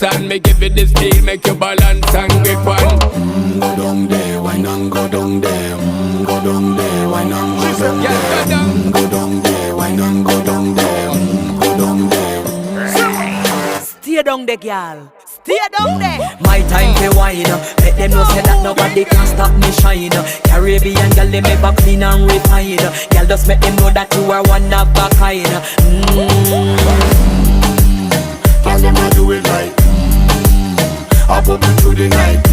dance and me give it this feel, make you balance and grip on. Go down there, why not go down there? Go down there, why not go down there? Go down there, why not go down there? Go down there. Stay down there, girl. Stay down there. My time to wine. Let them know say that nobody can stop me shine. Caribbean girl, they make back clean and refine. Girl, just make them know that you are one of a kind. Tell them I do it right. I pop it through the night.